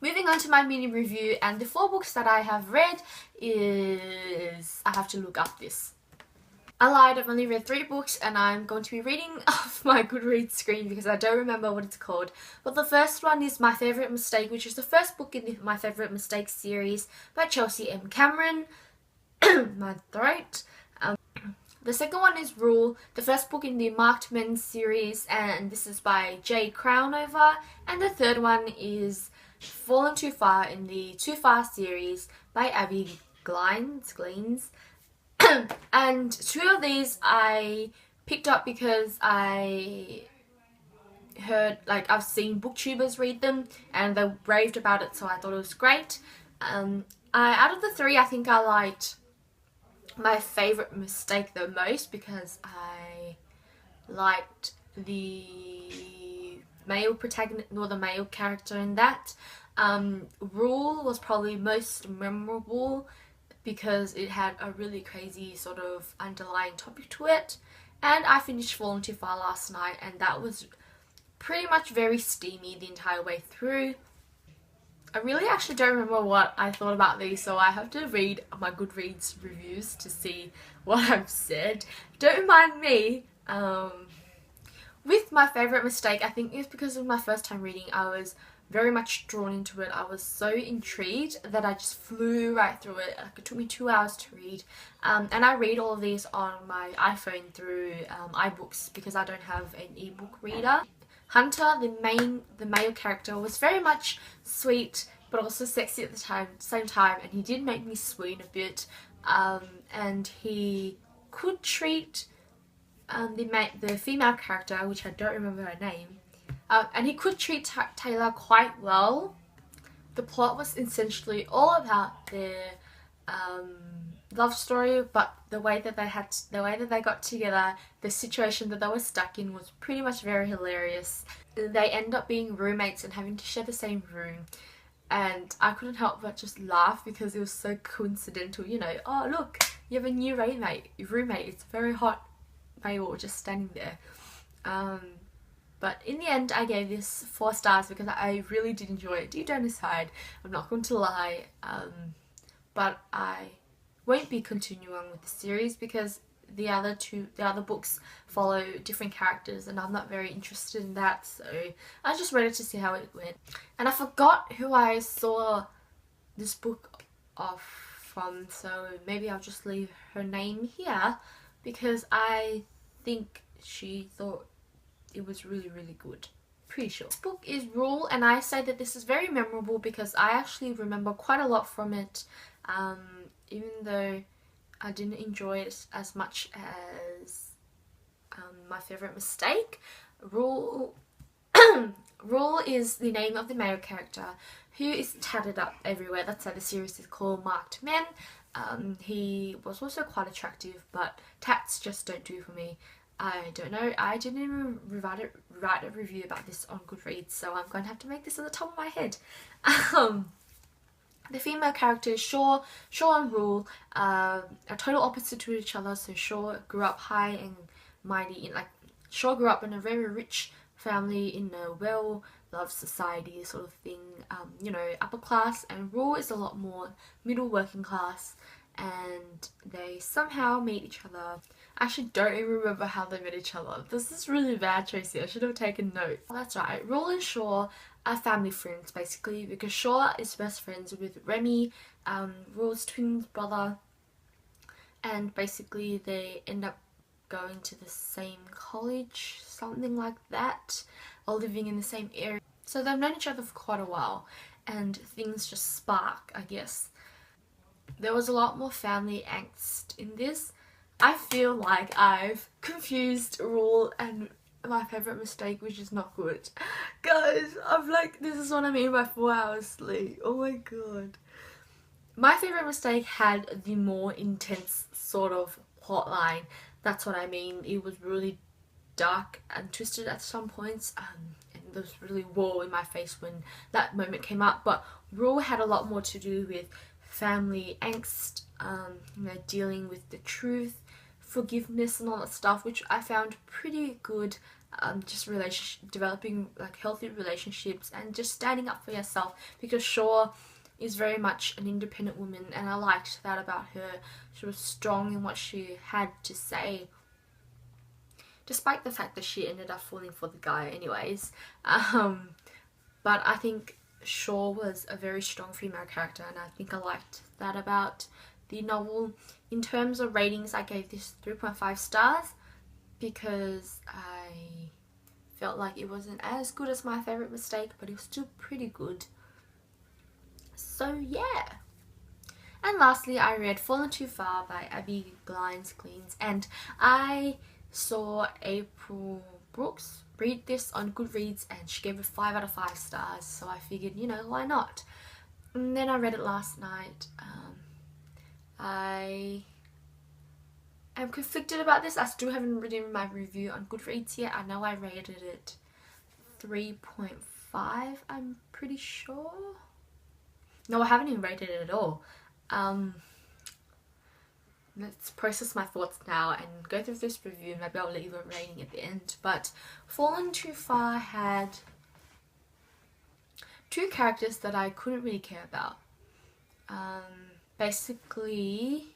moving on to my mini review, and the 4 books that I have read is... I have to look up this. I lied, I've only read 3 books and I'm going to be reading off my Goodreads screen because I don't remember what it's called. But the first one is My Favourite Mistake, which is the first book in the My Favourite Mistakes series by Chelsea M. Cameron. My throat. The second one is Rule, the first book in the Marked Men series, and this is by Jay Crownover. And the third one is Fallen Too Far in the Too Far series by Abby Glines. And 2 of these I picked up because I heard, like, I've seen booktubers read them and they raved about it, so I thought it was great. Out of the 3, I think I liked My Favourite Mistake the most because I liked the male protagonist, or the male character in that. Rule was probably most memorable because it had a really crazy sort of underlying topic to it. And I finished Fallen Too Far last night and that was pretty much very steamy the entire way through. I really actually don't remember what I thought about these, so I have to read my Goodreads reviews to see what I've said. Don't mind me. With My Favourite Mistake, I think it's because of my first time reading, I was very much drawn into it. I was so intrigued that I just flew right through it. Like, it took me 2 hours to read. And I read all of these on my iPhone through iBooks because I don't have an ebook reader. Hunter, the male character, was very much sweet but also sexy at the same time, and he did make me swoon a bit. And he could treat the female character, which I don't remember her name, and he could treat Taylor quite well. The plot was essentially all about their love story, but the way that they got together, the situation that they were stuck in, was pretty much very hilarious. They end up being roommates and having to share the same room, and I couldn't help but just laugh because it was so coincidental, you know. Oh look, you have a new roommate, it's a very hot male just standing there. But in the end I gave this 4 stars because I really did enjoy it. Deep down inside, I'm not going to lie, but I won't be continuing with the series because the other books follow different characters and I'm not very interested in that, so I just read it to see how it went. And I forgot who I saw this book off from, so maybe I'll just leave her name here because I think she thought it was really, really good. Pretty sure. This book is Rule, and I say that this is very memorable because I actually remember quite a lot from it, even though I didn't enjoy it as much as My Favourite Mistake. Rule is the name of the male character who is tatted up everywhere. That's why the series is called Marked Men. He was also quite attractive, but tats just don't do for me. I don't know, I didn't even write a review about this on Goodreads, so I'm going to have to make this at the top of my head. The female characters, Shaw and Rule, are total opposite to each other. So Shaw grew up high and mighty, Shaw grew up in a very rich family in a well-loved society sort of thing, you know, upper class, and Rule is a lot more middle working class, and they somehow meet each other. I actually don't even remember how they met each other. This is really bad, Tracy. I should have taken notes. Oh, that's right. Rule and Shaw are family friends, basically, because Shaw is best friends with Remy, Rule's twin brother, and basically they end up going to the same college, something like that, or living in the same area. So they've known each other for quite a while, and things just spark, I guess. There was a lot more family angst in this. I feel like I've confused Rule and My Favourite Mistake, which is not good. Guys, I'm like, this is what I mean by 4 hours sleep. Oh my god. My Favourite Mistake had the more intense sort of plotline. That's what I mean. It was really dark and twisted at some points, and there was really woe in my face when that moment came up. But Rule had a lot more to do with family angst, you know, dealing with the truth, forgiveness and all that stuff, which I found pretty good. just developing like healthy relationships and just standing up for yourself, because Shaw is very much an independent woman, and I liked that about her. She was strong in what she had to say, despite the fact that she ended up falling for the guy anyways. But I think Shaw was a very strong female character, and I think I liked that about the novel. In terms of ratings, I gave this 3.5 stars because I felt like it wasn't as good as My Favorite Mistake, but it was still pretty good. So yeah. And lastly, I read Fallen Too Far by Abby Glines, and I saw April Brooks read this on Goodreads and she gave it 5 out of 5 stars, so I figured, you know, why not? And then I read it last night. I am conflicted about this. I still haven't written my review on Goodreads yet. I know I rated it 3.5, I'm pretty sure. No, I haven't even rated it at all. Let's process my thoughts now and go through this review. Maybe I'll leave a rating at the end. But Fallen Too Far had 2 characters that I couldn't really care about. Basically,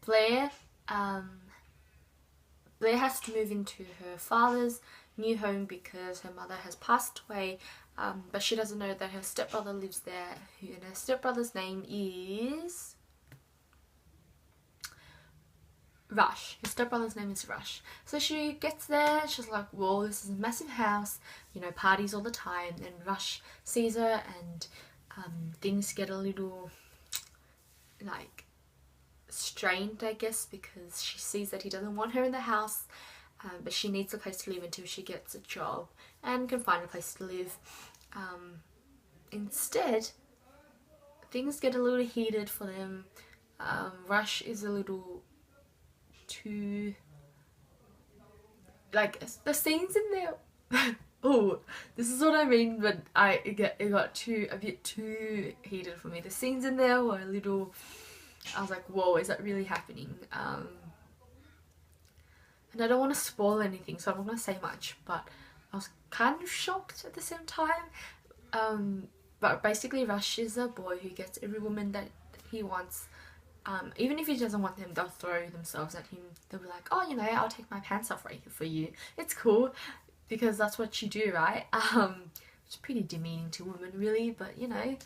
Blair has to move into her father's new home because her mother has passed away, but she doesn't know that her stepbrother lives there, and her stepbrother's name is Rush. His stepbrother's name is Rush. So she gets there, she's like, whoa, this is a massive house, you know, parties all the time. And Rush sees her, and things get a little like strained, I guess, because she sees that he doesn't want her in the house, but she needs a place to live until she gets a job and can find a place to live. Instead, things get a little heated for them. Rush is a little too, like, the scenes in there oh, this is what I mean, but it got a bit too heated for me. The scenes in there were a little, I was like, whoa, is that really happening? And I don't want to spoil anything, so I'm not going to say much, but I was kind of shocked at the same time. But basically Rush is a boy who gets every woman that he wants. Even if he doesn't want them, they'll throw themselves at him. They'll be like, oh, you know, I'll take my pants off right here for you. It's cool, because that's what you do, right? It's pretty demeaning to women, really, but you know.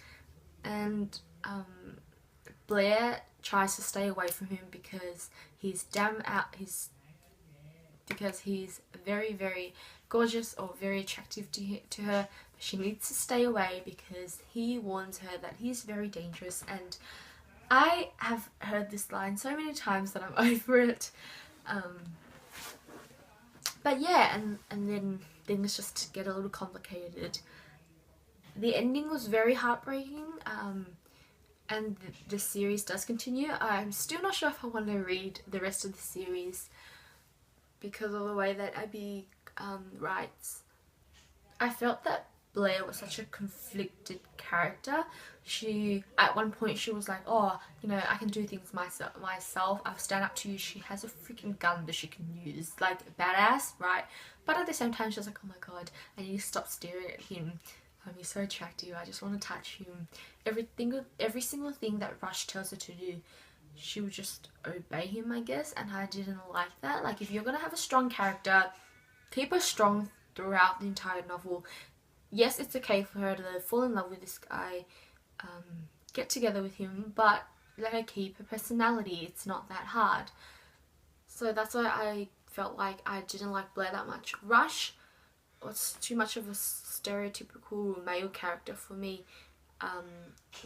And Blair tries to stay away from him because he's because he's very, very gorgeous or very attractive to her. But she needs to stay away because he warns her that he's very dangerous. And I have heard this line so many times that I'm over it. But yeah, and then things just get a little complicated. The ending was very heartbreaking, and the series does continue. I'm still not sure if I want to read the rest of the series because of the way that Abby writes. I felt that Blair was such a conflicted character. At one point she was like, oh, you know, I can do things myself, I'll stand up to you. She has a freaking gun that she can use, like, badass, right? But at the same time she was like, oh my god, I need to stop staring at him. He's so attractive, I just want to touch him. Every single thing that Rush tells her to do, she would just obey him, I guess, and I didn't like that. Like, if you're gonna have a strong character, keep her strong throughout the entire novel. Yes, it's okay for her to fall in love with this guy, get together with him, but let her keep her personality. It's not that hard. So that's why I felt like I didn't like Blair that much. Rush was too much of a stereotypical male character for me,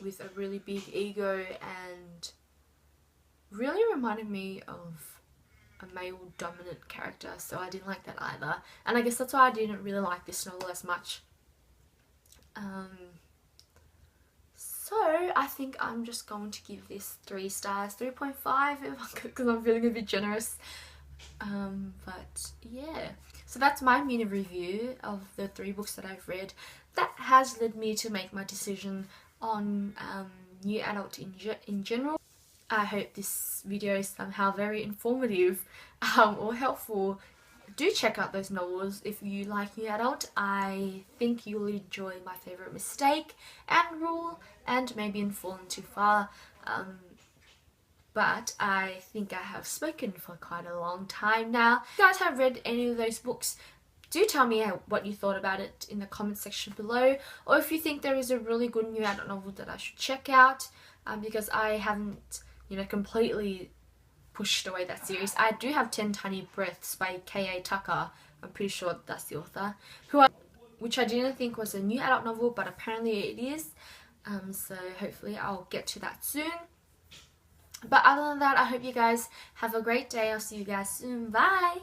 with a really big ego, and really reminded me of a male dominant character, so I didn't like that either. And I guess that's why I didn't really like this novel as much. So I think I'm just going to give this 3 stars, 3.5 because I'm feeling a bit generous. But yeah, so that's my mini review of the 3 books that I've read. That has led me to make my decision on new adult in general. I hope this video is somehow very informative or helpful do check out those novels if you like new adult. I think you'll enjoy My Favorite Mistake and Rule, and maybe in Fallen Too Far. But I think I have spoken for quite a long time now. If you guys have read any of those books, do tell me what you thought about it in the comment section below, or if you think there is a really good new adult novel that I should check out, because I haven't, completely pushed away that series. I do have 10 Tiny Breaths by K.A. Tucker. I'm pretty sure that's the author. Which I didn't think was a new adult novel, but apparently it is. So hopefully I'll get to that soon. But other than that, I hope you guys have a great day. I'll see you guys soon. Bye!